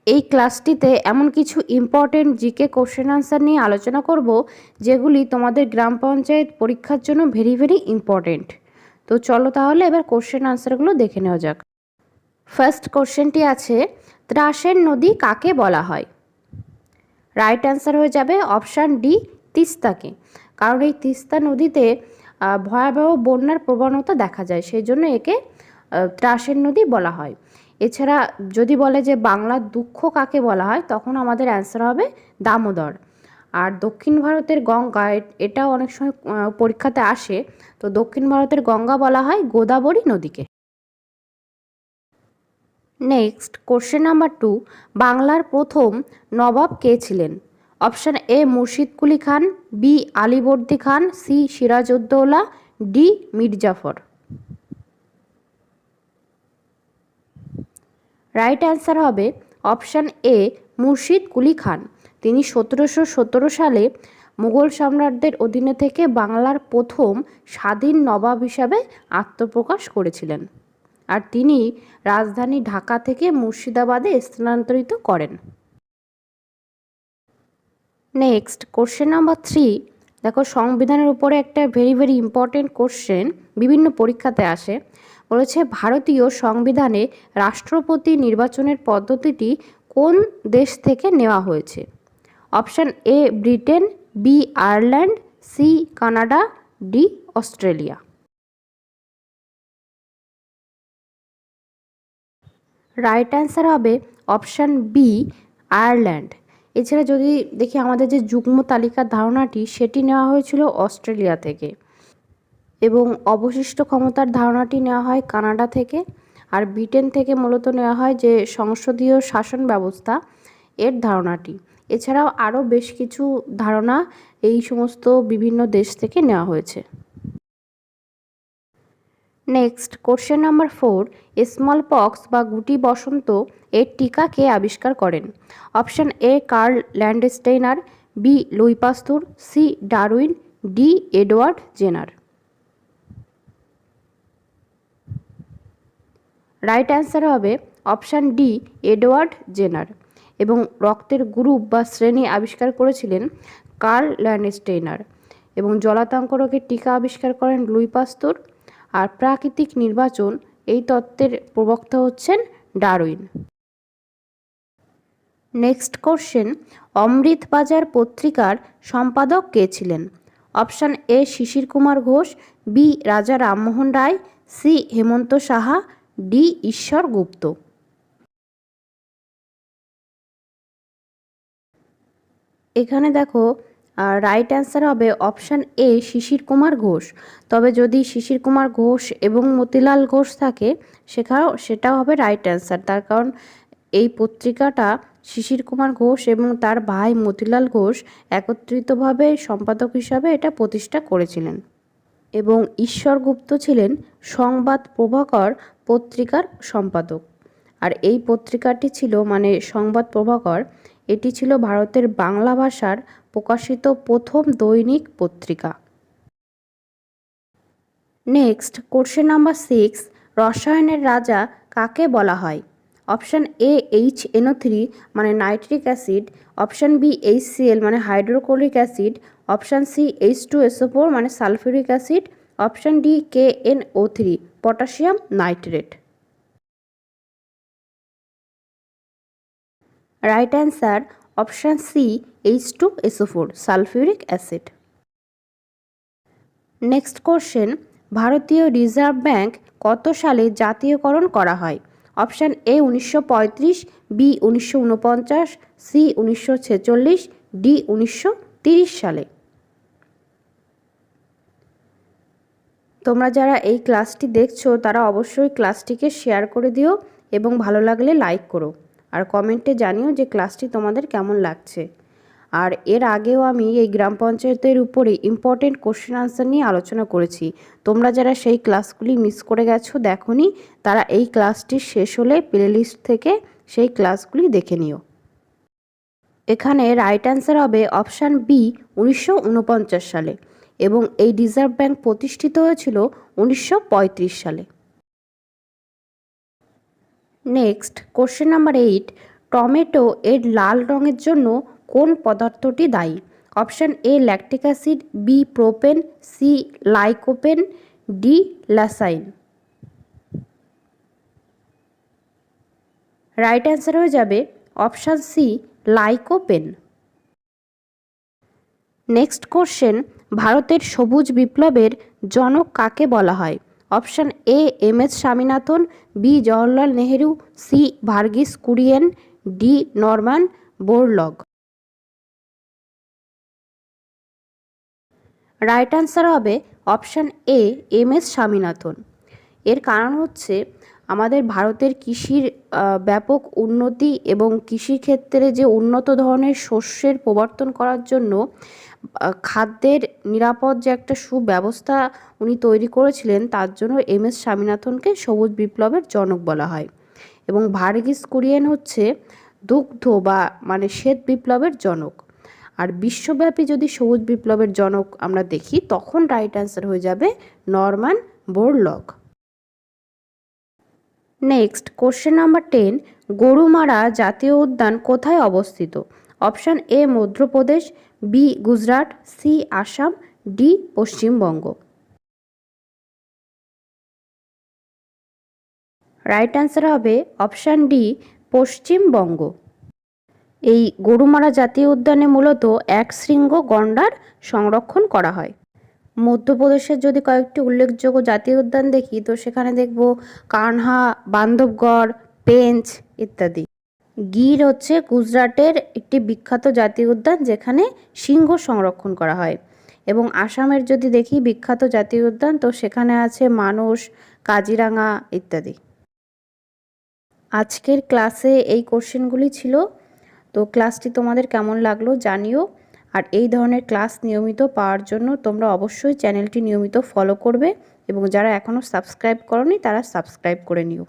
এই ক্লাসটিতে এমন কিছু ইম্পর্টেন্ট জিকে কোশ্চেন আনসার নিয়ে আলোচনা করব যেগুলি তোমাদের গ্রাম পঞ্চায়েত পরীক্ষার জন্য ভেরি ভেরি ইম্পর্টেন্ট। তো চলো তাহলে এবার কোশ্চেন আনসারগুলো দেখে নেওয়া যাক। ফার্স্ট কোশ্চেনটি আছে, ত্রাসের নদী কাকে বলা হয়? রাইট অ্যান্সার হয়ে যাবে অপশান ডি, তিস্তাকে। কারণ এই তিস্তা নদীতে ভয়াবহ বন্যার প্রবণতা দেখা যায়, সেই জন্য একে ত্রাসের নদী বলা হয়। এছাড়া যদি বলে যে বাংলার দুঃখ কাকে বলা হয়, তখন আমাদের অ্যান্সার হবে দামোদর। আর দক্ষিণ ভারতের গঙ্গা, এটাও অনেক সময় পরীক্ষাতে আসে, তো দক্ষিণ ভারতের গঙ্গা বলা হয় গোদাবরী নদীকে। নেক্সট কোশ্চেন নাম্বার 2, বাংলার প্রথম নবাব কে ছিলেন? Option A Murshid Quli Khan, B Alivardi Khan, C Sirajuddaula, D Mir Jafar. Right answer হবে অপশান এ মুর্শিদ কুলি খান। তিনি 1717 সালে মুঘল সম্রাটদের অধীনে থেকে বাংলার প্রথম স্বাধীন নবাব হিসাবে আত্মপ্রকাশ করেছিলেন, আর তিনি রাজধানী ঢাকা থেকে মুর্শিদাবাদে স্থানান্তরিত করেন। নেক্সট কোশ্চেন নাম্বার 3, দেখো সংবিধানের উপরে একটা ভেরি ভেরি ইম্পর্টেন্ট কোশ্চেন, বিভিন্ন পরীক্ষাতে আসে। বলেছে ভারতীয় সংবিধানে রাষ্ট্রপতি নির্বাচনের পদ্ধতিটি কোন দেশ থেকে নেওয়া হয়েছে? Option A Britain, B Ireland, C Canada, D Australia. Right answer হবে অপশান বি আয়ারল্যান্ড। এছাড়া যদি দেখি আমাদের যে যুগ্ম তালিকার ধারণাটি, সেটি নেওয়া হয়েছিল অস্ট্রেলিয়া থেকে, এবং অবশিষ্ট ক্ষমতার ধারণাটি নেওয়া হয় কানাডা থেকে। আর ব্রিটেন থেকে মূলত নেওয়া হয় যে সংসদীয় শাসন ব্যবস্থা, এর ধারণাটি। এছাড়াও আরও বেশ কিছু ধারণা এই সমস্ত বিভিন্ন দেশ থেকে নেওয়া হয়েছে। Next question number 4, smallpox বা গুটি বসন্ত এর টিকা কে আবিষ্কার করেন? Option A Karl Landsteiner, B Louis Pasteur, C Darwin, D Edward Jenner. Right answer হবে অপশান ডি এডওয়ার্ড জেনার। এবং রক্তের গ্রুপ বা শ্রেণী আবিষ্কার করেছিলেন কার্ল ল্যান্ডস্টেইনার। এবং জলাতঙ্ক রোগের টিকা আবিষ্কার করেন লুই পাস্তুর। আর প্রাকৃতিক নির্বাচন, এই তত্ত্বের প্রবক্তা হচ্ছেন ডারউইন। নেক্সট কোশ্চেন, অমৃতবাজার পত্রিকার সম্পাদক কে ছিলেন? Option A Sisir Kumar Ghosh, B Raja Rammohan Roy, C Hemanta Saha, D Ishwar Gupta. এখানে দেখো রাইট অ্যান্সার হবে অপশান এ শিশির কুমার ঘোষ। তবে যদি শিশির কুমার ঘোষ এবং মতিলাল ঘোষ থাকে, সেটাও হবে রাইট অ্যান্সার। তার কারণ এই পত্রিকাটা শিশির কুমার ঘোষ এবং তার ভাই মতিলাল ঘোষ একত্রিতভাবে সম্পাদক হিসাবে এটা প্রতিষ্ঠা করেছিলেন। এবং ঈশ্বর গুপ্ত ছিলেন সংবাদ প্রভাকর পত্রিকার সম্পাদক। আর এই পত্রিকাটি ছিল, মানে সংবাদ প্রভাকর, এটি ছিল ভারতের বাংলা ভাষার প্রকাশিত প্রথম দৈনিক পত্রিকা। নেক্সট কোশ্চেন নাম্বার 6, রসায়নের রাজা কাকে বলা হয়? অপশান এ HNO3 মানে nitric acid, option B HCl মানে hydrochloric acid, option C H2SO4 মানে sulphuric acid, option D KNO3 potassium nitrate. Right answer option C H2SO4 sulphuric acid. Next question, ভারতীয় reserve bank কত সালে জাতীয়করণ করা হয়? Option A 1935, B 1949, C 1946, D 1930 সালে। তোমরা যারা এই ক্লাসটি দেখছো তারা অবশ্যই ক্লাসটিকে শেয়ার করে দিও এবং ভালো লাগলে লাইক করো, আর কমেন্টে জানিও যে ক্লাসটি তোমাদের কেমন লাগছে। আর এর আগেও আমি এই গ্রাম পঞ্চায়েতের উপরে ইম্পর্টেন্ট কোশ্চেন আনসার নিয়ে আলোচনা করেছি। তোমরা যারা সেই ক্লাসগুলি মিস করে গেছো, দেখোনি, তারা এই ক্লাসটি শেষ হলে প্লেলিস্ট থেকে সেই ক্লাসগুলি দেখে নিও। এখানে রাইট অ্যান্সার হবে অপশান বি 1949 সালে, এবং এই রিজার্ভ ব্যাঙ্ক প্রতিষ্ঠিত হয়েছিল 1935 সালে। নেক্সট কোশ্চেন নাম্বার 8, টমেটো এর লাল রঙের জন্য কোন পদার্থটি দায়ী? Option A lactic acid, B propane, C lycopene, D lysine. Right answer হয়ে যাবে option C lycopene. Next question, ভারতের সবুজ বিপ্লবের জনক কাকে বলা হয়? Option A M S Swaminathan, B Jawaharlal Nehru, C Verghese Kurien, D Norman Borlaug. Right answer হবে option A M S Swaminathan. এর কারণ হচ্ছে আমাদের ভারতের কৃষির ব্যাপক উন্নতি এবং কৃষিক্ষেত্রে যে উন্নত ধরনের শস্যের প্রবর্তন করার জন্য খাদ্যের নিরাপদ যে একটা সুব্যবস্থা উনি তৈরি করেছিলেন, তার জন্য এম এস স্বামীনাথনকে সবুজ বিপ্লবের জনক বলা হয়। এবং ভার্গিস কুরিয়েন হচ্ছে দুগ্ধ বা মানে শ্বেত বিপ্লবের জনক। আর বিশ্বব্যাপী যদি সবুজ বিপ্লবের জনক আমরা দেখি, তখন রাইট অ্যান্সার হয়ে যাবে Norman Borlaug. Next question number 10, Gorumara জাতীয় উদ্যান কোথায় অবস্থিত? Option A Madhya Pradesh, B Gujarat, C Assam, D Paschimbanga. Right answer হবে অপশান ডি পশ্চিমবঙ্গ। এই গরুমারা জাতীয় উদ্যানে মূলত এক শৃঙ্গ গন্ডার সংরক্ষণ করা হয়। মধ্যপ্রদেশের যদি কয়েকটি উল্লেখযোগ্য জাতীয় উদ্যান দেখি, তো সেখানে দেখব কানহা, বান্ধবগড়, পেঞ্চ ইত্যাদি। গির হচ্ছে গুজরাটের একটি বিখ্যাত জাতীয় উদ্যান, যেখানে সিংহ সংরক্ষণ করা হয়। এবং আসামের যদি দেখি বিখ্যাত জাতীয় উদ্যান, তো সেখানে আছে মানস, কাজিরাঙা ইত্যাদি। আজকের ক্লাসে এই কোশ্চেনগুলি ছিল। তো ক্লাসটি তোমাদের কেমন লাগলো জানিও। আর এই ধরনের ক্লাস নিয়মিত পাওয়ার জন্য তোমরা অবশ্যই চ্যানেলটি নিয়মিত ফলো করবে, এবং যারা এখনও সাবস্ক্রাইব করোনি তারা সাবস্ক্রাইব করে নিও।